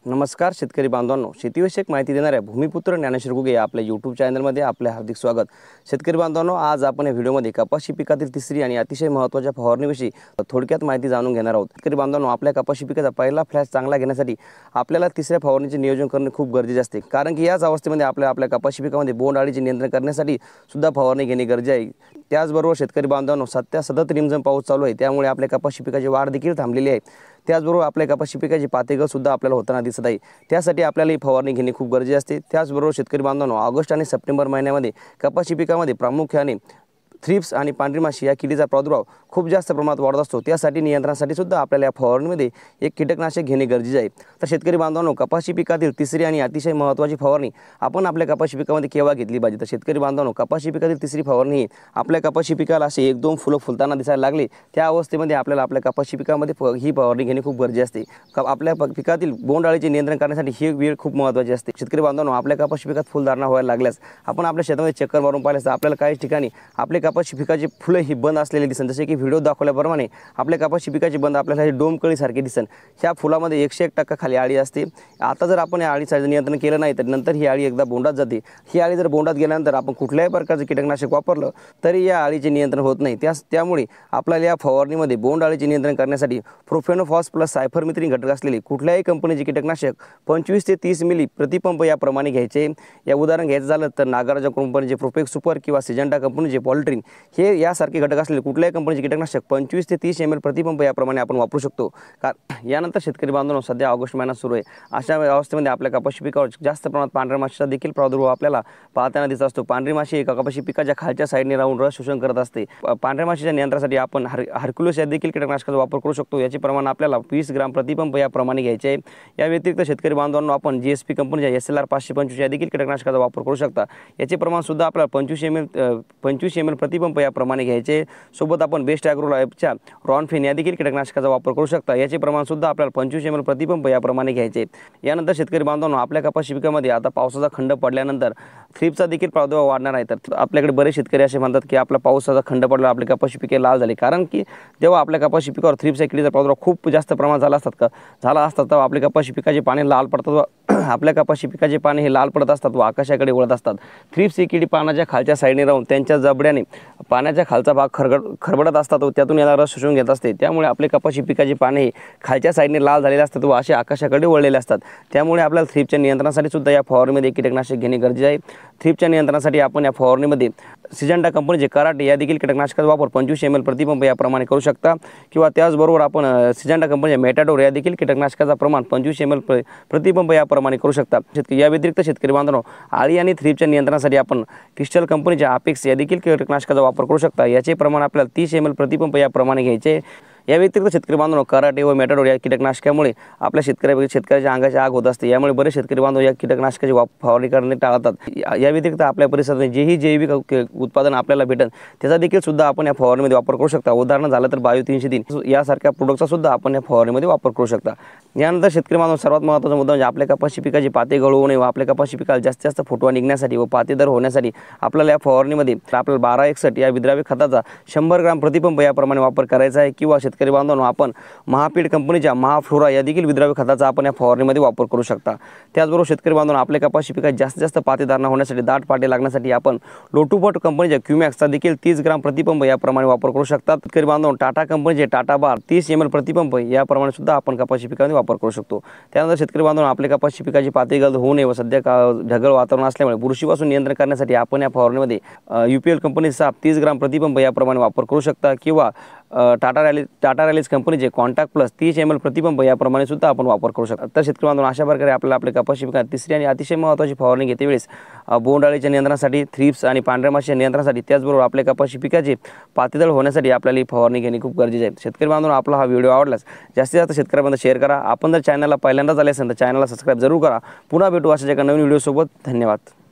नमस्कार शेतकरी बांधवांनो, शेतीविषयक माहिती देणाऱ्या भूमिपुत्र ज्ञानेश्वर घुगे या आपल्या यूट्यूब चॅनलमध्ये आपले हार्दिक स्वागत। शेतकरी बांधवांनो, आज आपण या व्हिडिओमध्ये कपाशी पिकातील तिसरी आणि अतिशय महत्त्वाच्या फवारणीविषयी थोडक्यात माहिती जाणून घेणार आहोत। शेतकरी बांधवांनो, आपल्या कपाशी पिकाचा पहिला फ्लॅश चांगला घेण्यासाठी आपल्याला तिसऱ्या फवारणीचे नियोजन करणे खूप गरजेचे असते, कारण की याच अवस्थेमध्ये आपल्या कपाशी पिकामध्ये बोंडअळीचे नियंत्रण करण्यासाठी सुद्धा फवारणी घेणे गरजेचे आहे। त्याचबरोबर शेतकरी बांधवांनो, सतत रिमझिम पाऊस चालू आहे, त्यामुळे आपल्या कपाशी पिकाची वाढ देखील थांबलेली आहे। त्याचबरोबर आपल्या कपाशी पिकाची पातेगळ सुद्धा आपल्याला होताना दिसत आहे। त्यासाठी आपल्याला ही फवारणी घेणे खूप गरजेचे असते। त्याचबरोबर शेतकरी बांधवांनो, ऑगस्ट आणि सप्टेंबर महिन्यामध्ये कपाशी पिकामध्ये प्रामुख्याने थ्रिप्स आणि पांढरी माशी या किडीचा प्रादुर्भाव खूप जास्त प्रमाणात वाढत असतो। त्यासाठी नियंत्रणासाठी सुद्धा आपल्याला या फवारणीमध्ये एक कीटकनाशक घेणे गरजेचे आहे। तर शेतकरी बांधवांनो, कपाशी पिकातील तिसरी आणि अतिशय महत्त्वाची फवारणी आपण आपल्या कपाशी पिकामध्ये केव्हा घेतली पाहिजे? तर शेतकरी बांधवांनो, कपाशी पिकातील तिसरी फवारणी आपल्या कपाशी पिकाला असे 1-2 फुलं फुलताना दिसायला लागले, त्या अवस्थेमध्ये आपल्याला आपल्या कपाशी पिकामध्ये ही फवारणी घेणे खूप गरजेचे असते। आपल्या पिकातील बोंडअळीचे नियंत्रण करण्यासाठी ही वेळ खूप महत्त्वाची असते। शेतकरी बांधवांनो, आपल्या कपाशी पिकात फुलधारणा व्हायला लागल्यास आपण आपल्या शेतामध्ये चक्कर मारून पाहिल्यास आपल्याला काही ठिकाणी आपले कपाशी पिकाची फुले ही बंद असलेली दिसन, जसे की व्हिडिओ दाखवल्याप्रमाणे आपल्या कपाशी पिकाची बंद आपल्याला हे डोमकळीसारखे दिसन। ह्या फुलामध्ये 101% खाली आळी असते। आता जर आपण या अळीचं नियंत्रण केलं नाही तर नंतर ही आळी एकदा बोंडात जाते। ही आळी जर बोंडात गेल्यानंतर आपण कुठल्याही प्रकारचे कीटकनाशक वापरलं तरी या अळीचे नियंत्रण होत नाही। त्यामुळे आपल्याला या फवारणीमध्ये बोंडअळीचे नियंत्रण करण्यासाठी प्रोफेनोफॉस प्लस सायफरमेथ्रिन घटक असलेले कुठल्याही कंपनीचे कीटकनाशक 25 ते 30 मिली प्रतिपंप याप्रमाणे घ्यायचे। या उदाहरण घ्यायचं झालं तर नागराजा कंपनीचे प्रोपेक्स सुपर किंवा सिजंटा कंपनीचे पॉलिट्रिन हे यासारखे घटक असलेले कुठल्याही कंपनीचे कीटकनाशक 25 ते 30 ml प्रतिपंप याप्रमाणे आपण वापरू शकतो। यानंतर शेतकरी बांधवांनो, सध्या ऑगस्ट महिना सुरू आहे, अशा अवस्थेमध्ये आपल्या कपाशी पिकावर जास्त प्रमाणात पांढऱ्या माशीचा देखील प्रादुर्भाव आपल्याला पाहताना दिसत असतो। पांढरी माशी कपाशी पिकाच्या खालच्या साईडने राहून रस शोषण करत असते। पांढऱ्या माशीच्या नियंत्रणासाठी आपण हर्क्युलस या देखील कीटकनाशकाचा वापर करू शकतो। याचे प्रमाण आपल्याला 20 ग्राम प्रतिपंप याप्रमाणे घ्यायचे आहे। या व्यतिरिक्त शेतकरी बांधवांनो, आपण GSP कंपनीच्या SLR 525 या देखील कीटकनाशकाचा वापर करू शकता। याचे प्रमाण सुद्धा आपल्याला 25 ml प्रतिपंप याप्रमाणे घ्यायचे। सोबत आपण बेस्ट ॲग्रो लाईफच्या रॉनफेन या देखील कीटकनाशकाचा वापर करू शकता। याचे प्रमाण सुद्धा आपल्याला 25 ml प्रतिपंप याप्रमाणे घ्यायचे। यानंतर शेतकरी बांधवांनो, आपल्या कपाशी पिकामध्ये आता पावसाचा खंड पडल्यानंतर थ्रिप्सचा देखील प्रादुर्भाव वाढणार आहे। तर आपल्याकडे बरेच शेतकरी असे म्हणतात की आपला पावसाचा खंड पडला, आपली कपाशी पिके लाल झाली, कारण की जेव्हा आपल्या कपाशी पिकावर थ्रिप्स या किडीचा प्रादुर्भाव खूप जास्त प्रमाणात झाला असतात तेव्हा आपल्या कपाशी पिकाचे पाने लाल पडतात आपल्या कपाशी पिकाचे पाने हे लाल पडत असतात व आकाशाकडे वळत असतात। थ्रिप्स ही किडी पानाच्या खालच्या साईडने राहून त्यांच्या जबड्याने पाण्याच्या खालचा भाग खरबडत असतात व त्यातून याला रस शोषून घेत असते। त्यामुळे आपले कपाशी पिकाची पाने खालच्या साईडने लाल झालेले असतात व असे आकाशाकडे वळलेले असतात। त्यामुळे आपल्याला थ्रिप्सच्या नियंत्रणासाठी सुद्धा या फवारणीमध्ये कीटकनाशक घेणे गरजेचे आहे। थ्रिप्सच्या नियंत्रणासाठी आपण या फवारणीमध्ये सिजंटा कंपनीचे कराटे या देखील कीटकनाशकाचा वापर 25 ml प्रतिपंप याप्रमाणे करू शकता, किंवा त्याचबरोबर आपण सिजंटा कंपनीचे मेटाडोर या देखील कीटकनाशकाचा प्रमाण 25 ml प्रतिपंप याप्रमाणे करू शकता। या व्यतिरिक्त शेतकरी बांधवांनो, आळी आणि थ्रिप्सच्या नियंत्रणासाठी आपण क्रिस्टल कंपनीच्या अपेक्स या देखील कीटकनाशकाचा वापर करू शकता। याचे प्रमाण आपल्याला 30 ml प्रतिपंप याप्रमाणे घ्यायचे। या व्यतिरिक्त शेतकरी बांधवांनो, कराटे व मेटाडोर या कीटकनाशकामुळे आपल्या शेतकऱ्याच्या अंगाची आग होत असते। यामुळे बरेच शेतकरी बांधव या कीटकनाशकाची फवारणी करणे टाळतात। या व्यतिरिक्त आपल्या परिसरात जेही जैविक उत्पादन आपल्याला भेटेल त्याचा देखील सुद्धा आपण या फवारणीमध्ये वापर करू शकता। उदाहरण झालं तर बायो 303 यासारख्या प्रोडक्टचा सुद्धा आपण या फवारणीमध्ये वापर करू शकता। यानंतर शेतकरी बांधव, सर्वात महत्त्वाचा मुद्दा म्हणजे आपल्या कपाशी पिकाची पाते गळू नये व आपल्या कपाशी पिकाला जास्तीत जास्त फुटवा निघण्यासाठी व पातेदार होण्यासाठी आपल्याला या फवारणीमध्ये आपल्याला 1261 या विद्राव्य खताचा 100 ग्राम प्रतिपंप याप्रमाणे वापर करायचा आहे, किंवा शेतकरी बांधवांनो, आपण महापीड कंपनीच्या महाफ्लोरा या देखील विद्राव्य खताचा आपण या फवारणीमध्ये वापर करू शकता। त्याचबरोबर शेतकरी बांधवांनो, आपल्या कपाशी पिकात जास्तीत जास्त पातेदारणा होण्यासाठी, दाट पाटे लागण्यासाठी आपण लोटूपट कंपनीच्या क्यूमॅक्सचा देखील 30 ग्राम प्रतिपंप याप्रमाणे वापर करू शकतात। शेतकरी बांधवांनो, टाटा कंपनीचे टाटा बार 30 ml प्रतिपंप याप्रमाणे सुद्धा आपण कपाशी पिकामध्ये वापर करू शकतो। त्यानंतर शेतकरी बांधवांनो, आपल्या कपाशी पिकाची पातेगळ होऊ नये व सध्या ढगाळ वातावरण असल्यामुळे बुरशीपासून नियंत्रण करण्यासाठी आपण या फवारणीमध्ये UPL कंपनीचा 30 ग्राम प्रतिपंप याप्रमाणे वापर करू शकता, किंवा टाटा रॅलीज कंपनीचे कॉन्टॅक्ट प्लस 30 ml प्रतिपंप याप्रमाणे सुद्धा आपण वापर करू शकता। तर शेतकरी बांधवांनो, अशा प्रकारे आपल्याला आपल्या कपाशी पिकात तिसरी आणि अतिशय महत्त्वाची फवारणी घेते वेळेस बोंडअळीच्या नियंत्रणासाठी, थ्रिप्स आणि पांढऱ्या माशीच्या नियंत्रणासाठी, त्याचबरोबर आपल्या कपाशी पिकाचे पातेदळ होण्यासाठी आपल्याला ही फवारणी घेणे खूप गरजेचे आहे। शेतकरी बांधवांनो, आपला हा व्हिडिओ आवडल्यास जास्तीत जास्त शेतकऱ्यांपर्यंत शेअर करा। आपण जर चॅनलला पहिल्यांदाच आले असेल तर चॅनलला सबस्क्राईब जरूर करा। पुन्हा भेटू अशाच एका नवीन व्हिडिओसोबत। धन्यवाद।